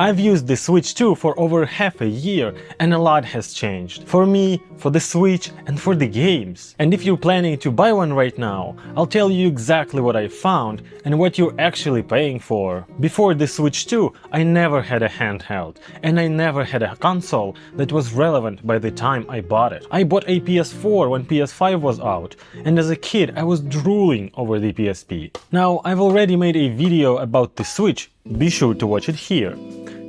I've used the Switch 2 for over half a year and a lot has changed. For me, for the Switch and for the games. And if you're planning to buy one right now, I'll tell you exactly what I found and what you're actually paying for. Before the Switch 2, I never had a handheld, and I never had a console that was relevant by the time I bought it. I bought a PS4 when PS5 was out, and as a kid I was drooling over the PSP. Now, I've already made a video about the Switch, be sure to watch it here.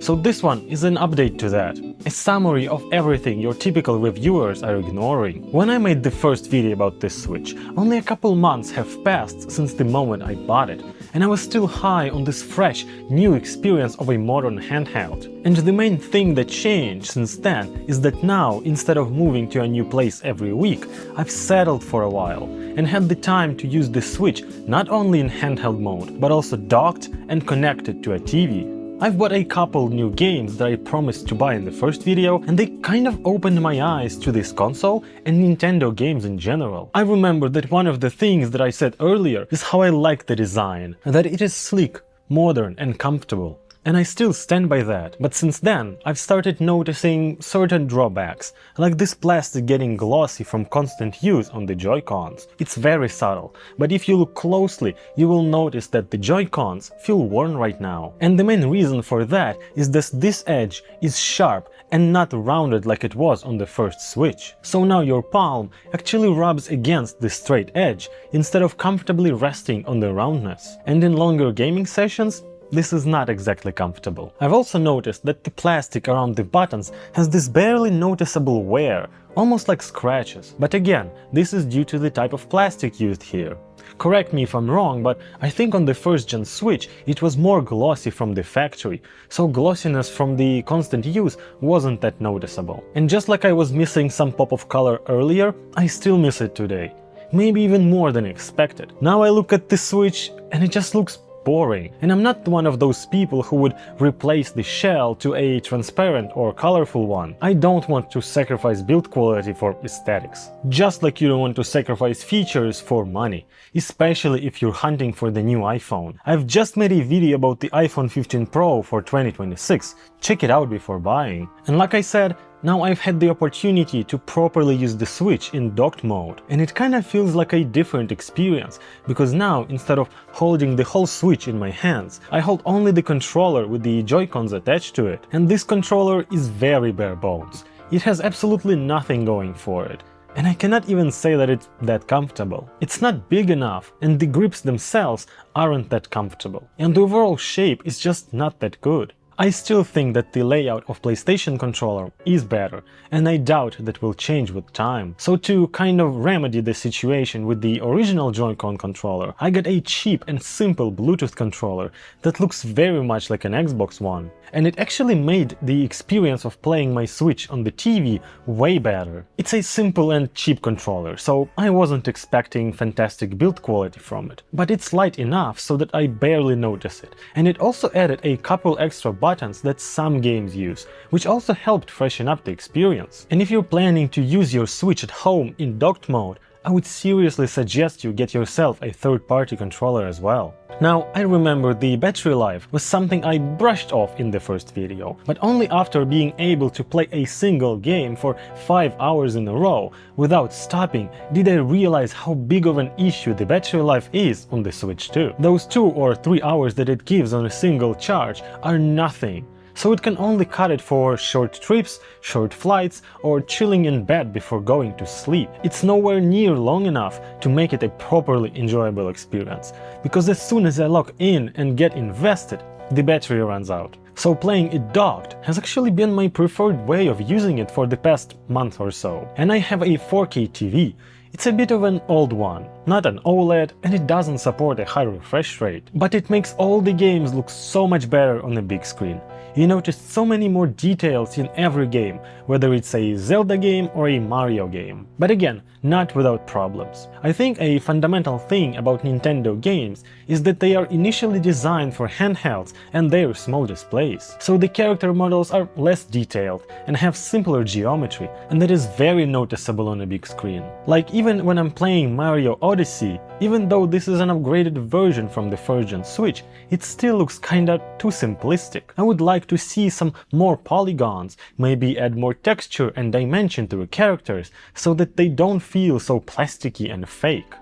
So this one is an update to that, a summary of everything your typical reviewers are ignoring. When I made the first video about this Switch, only a couple months have passed since the moment I bought it, and I was still high on this fresh, new experience of a modern handheld. And the main thing that changed since then is that now, instead of moving to a new place every week, I've settled for a while and had the time to use the Switch not only in handheld mode, but also docked and connected to a TV. I've bought a couple new games that I promised to buy in the first video, and they kind of opened my eyes to this console and Nintendo games in general. I remember that one of the things that I said earlier is how I like the design, that it is sleek, modern and comfortable. And I still stand by that, but since then I've started noticing certain drawbacks, like this plastic getting glossy from constant use on the Joy-Cons. It's very subtle, but if you look closely you will notice that the Joy-Cons feel worn right now. And the main reason for that is that this edge is sharp and not rounded like it was on the first Switch. So now your palm actually rubs against the straight edge instead of comfortably resting on the roundness. And in longer gaming sessions, this is not exactly comfortable. I've also noticed that the plastic around the buttons has this barely noticeable wear, almost like scratches. But again, this is due to the type of plastic used here. Correct me if I'm wrong, but I think on the first gen Switch it was more glossy from the factory, so glossiness from the constant use wasn't that noticeable. And just like I was missing some pop of color earlier, I still miss it today. Maybe even more than expected. Now I look at the Switch and it just looks boring. And I'm not one of those people who would replace the shell to a transparent or colorful one. I don't want to sacrifice build quality for aesthetics. Just like you don't want to sacrifice features for money, especially if you're hunting for the new iPhone. I've just made a video about the iPhone 15 Pro for 2026. Check it out before buying. And like I said, now I've had the opportunity to properly use the Switch in docked mode, and it kinda feels like a different experience, because now instead of holding the whole Switch in my hands, I hold only the controller with the Joy-Cons attached to it. And this controller is very bare bones. It has absolutely nothing going for it. And I cannot even say that it's that comfortable. It's not big enough, and the grips themselves aren't that comfortable. And the overall shape is just not that good. I still think that the layout of PlayStation controller is better, and I doubt that will change with time. So to kind of remedy the situation with the original Joy-Con controller, I got a cheap and simple Bluetooth controller that looks very much like an Xbox One. And it actually made the experience of playing my Switch on the TV way better. It's a simple and cheap controller, so I wasn't expecting fantastic build quality from it. But it's light enough so that I barely notice it. And it also added a couple extra buttons that some games use, which also helped freshen up the experience. And if you're planning to use your Switch at home in docked mode, I would seriously suggest you get yourself a third-party controller as well. Now, I remember the battery life was something I brushed off in the first video, but only after being able to play a single game for 5 hours in a row without stopping did I realize how big of an issue the battery life is on the Switch 2. Those 2 or 3 hours that it gives on a single charge are nothing. So it can only cut it for short trips, short flights, or chilling in bed before going to sleep. It's nowhere near long enough to make it a properly enjoyable experience, because as soon as I log in and get invested, the battery runs out. So playing it docked has actually been my preferred way of using it for the past month or so. And I have a 4K TV. It's a bit of an old one, not an OLED, and it doesn't support a high refresh rate, but it makes all the games look so much better on a big screen. You notice so many more details in every game, whether it's a Zelda game or a Mario game. But again, not without problems. I think a fundamental thing about Nintendo games is that they are initially designed for handhelds and their small displays. So the character models are less detailed and have simpler geometry, and that is very noticeable on a big screen. Like even when I'm playing Mario Odyssey, even though this is an upgraded version from the first-gen Switch, it still looks kinda too simplistic. I would like to see some more polygons, maybe add more texture and dimension to the characters, so that they don't feel so plasticky and fake.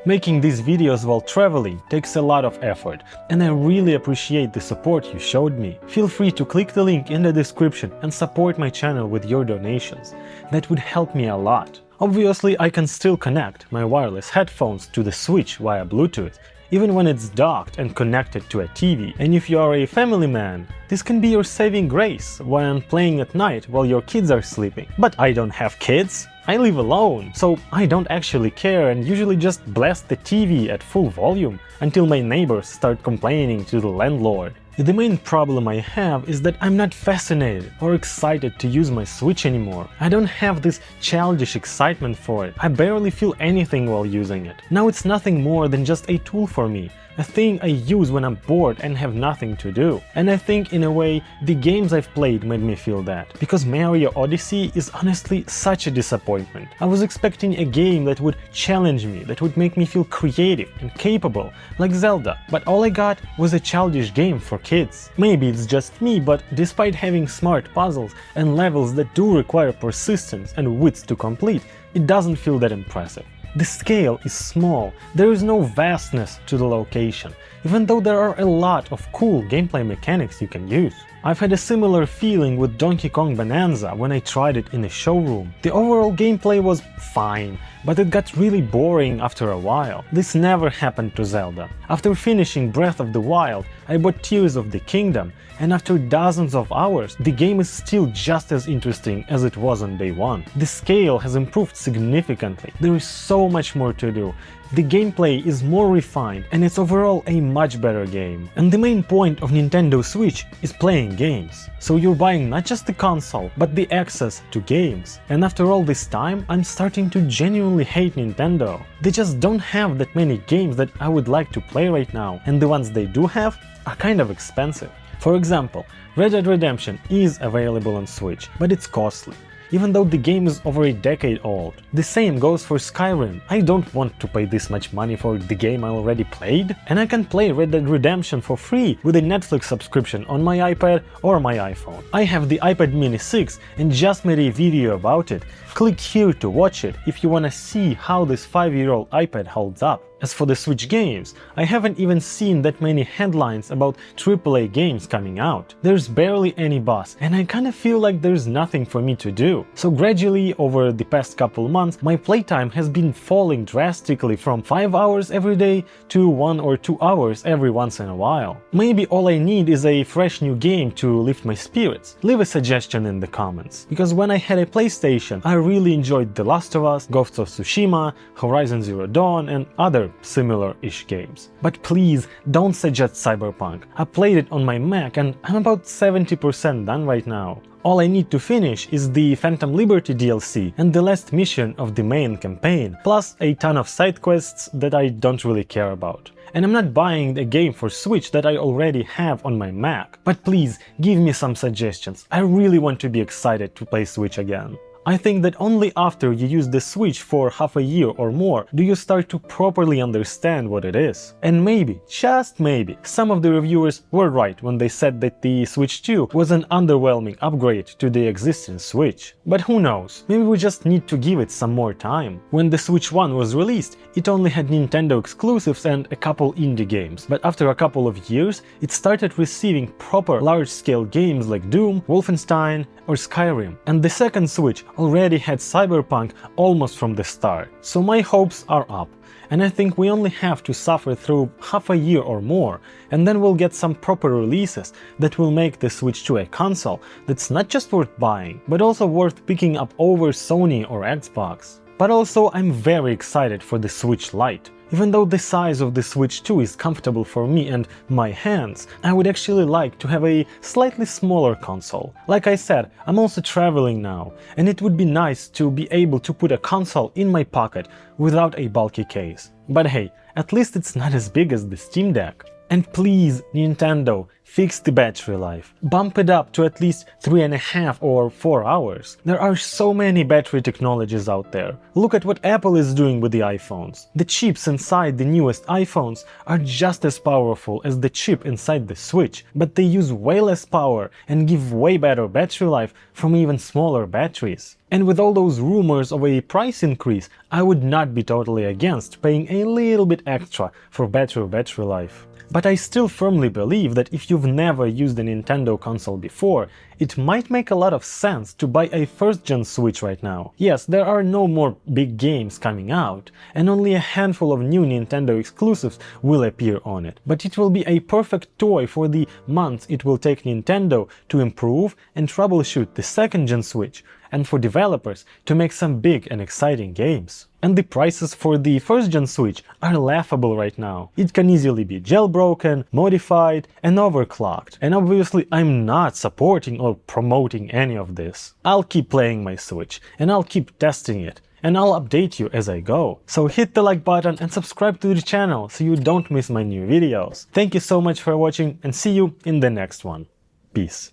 Making these videos while traveling takes a lot of effort, and I really appreciate the support you showed me. Feel free to click the link in the description and support my channel with your donations. That would help me a lot. Obviously, I can still connect my wireless headphones to the Switch via Bluetooth, even when it's docked and connected to a TV. And if you are a family man, this can be your saving grace when playing at night while your kids are sleeping. But I don't have kids. I live alone, so I don't actually care and usually just blast the TV at full volume until my neighbors start complaining to the landlord. The main problem I have is that I'm not fascinated or excited to use my Switch anymore. I don't have this childish excitement for it. I barely feel anything while using it. Now it's nothing more than just a tool for me, a thing I use when I'm bored and have nothing to do. And I think in a way the games I've played made me feel that, because Mario Odyssey is honestly such a disappointment. I was expecting a game that would challenge me, that would make me feel creative and capable, like Zelda, but all I got was a childish game for kids. Maybe it's just me, but despite having smart puzzles and levels that do require persistence and wits to complete, it doesn't feel that impressive. The scale is small, there is no vastness to the location, even though there are a lot of cool gameplay mechanics you can use. I've had a similar feeling with Donkey Kong Bonanza when I tried it in a showroom. The overall gameplay was fine, but it got really boring after a while. This never happened to Zelda. After finishing Breath of the Wild, I bought Tears of the Kingdom, and after dozens of hours, the game is still just as interesting as it was on day one. The scale has improved significantly, there is so much more to do. The gameplay is more refined and it's overall a much better game. And the main point of Nintendo Switch is playing games. So you're buying not just the console, but the access to games. And after all this time, I'm starting to genuinely hate Nintendo. They just don't have that many games that I would like to play right now, and the ones they do have are kind of expensive. For example, Red Dead Redemption is available on Switch, but it's costly, even though the game is over a decade old. The same goes for Skyrim. I don't want to pay this much money for the game I already played, and I can play Red Dead Redemption for free with a Netflix subscription on my iPad or my iPhone. I have the iPad mini 6 and just made a video about it. Click here to watch it if you wanna see how this 5-year-old iPad holds up. As for the Switch games, I haven't even seen that many headlines about AAA games coming out. There's barely any buzz, and I kinda feel like there's nothing for me to do. So gradually, over the past couple months, my playtime has been falling drastically from 5 hours every day to 1 or 2 hours every once in a while. Maybe all I need is a fresh new game to lift my spirits. Leave a suggestion in the comments, because when I had a PlayStation, I really enjoyed The Last of Us, Ghost of Tsushima, Horizon Zero Dawn, and other similar-ish games. But please don't suggest Cyberpunk. I played it on my Mac and I'm about 70% done right now. All I need to finish is the Phantom Liberty DLC and the last mission of the main campaign, plus a ton of side quests that I don't really care about. And I'm not buying a game for Switch that I already have on my Mac. But please, give me some suggestions. I really want to be excited to play Switch again. I think that only after you use the Switch for half a year or more do you start to properly understand what it is. And maybe, just maybe, some of the reviewers were right when they said that the Switch 2 was an underwhelming upgrade to the existing Switch. But who knows, maybe we just need to give it some more time. When the Switch 1 was released, it only had Nintendo exclusives and a couple indie games, but after a couple of years, it started receiving proper large-scale games like Doom, Wolfenstein or Skyrim. And the second Switch already had Cyberpunk almost from the start. So my hopes are up, and I think we only have to suffer through half a year or more, and then we'll get some proper releases that will make the Switch 2 a console that's not just worth buying, but also worth picking up over Sony or Xbox. But also I'm very excited for the Switch Lite. Even though the size of the Switch 2 is comfortable for me and my hands, I would actually like to have a slightly smaller console. Like I said, I'm also traveling now, and it would be nice to be able to put a console in my pocket without a bulky case. But hey, at least it's not as big as the Steam Deck. And please, Nintendo, fix the battery life. Bump it up to at least 3.5 or 4 hours. There are so many battery technologies out there. Look at what Apple is doing with the iPhones. The chips inside the newest iPhones are just as powerful as the chip inside the Switch, but they use way less power and give way better battery life from even smaller batteries. And with all those rumors of a price increase, I would not be totally against paying a little bit extra for better battery life. But I still firmly believe that if you've never used a Nintendo console before, it might make a lot of sense to buy a first-gen Switch right now. Yes, there are no more big games coming out, and only a handful of new Nintendo exclusives will appear on it. But it will be a perfect toy for the months it will take Nintendo to improve and troubleshoot the second-gen Switch, and for developers to make some big and exciting games. And the prices for the first-gen Switch are laughable right now. It can easily be jailbroken, modified, and overclocked. And obviously I'm not supporting or promoting any of this. I'll keep playing my Switch, and I'll keep testing it, and I'll update you as I go. So hit the like button and subscribe to the channel so you don't miss my new videos. Thank you so much for watching, and see you in the next one. Peace.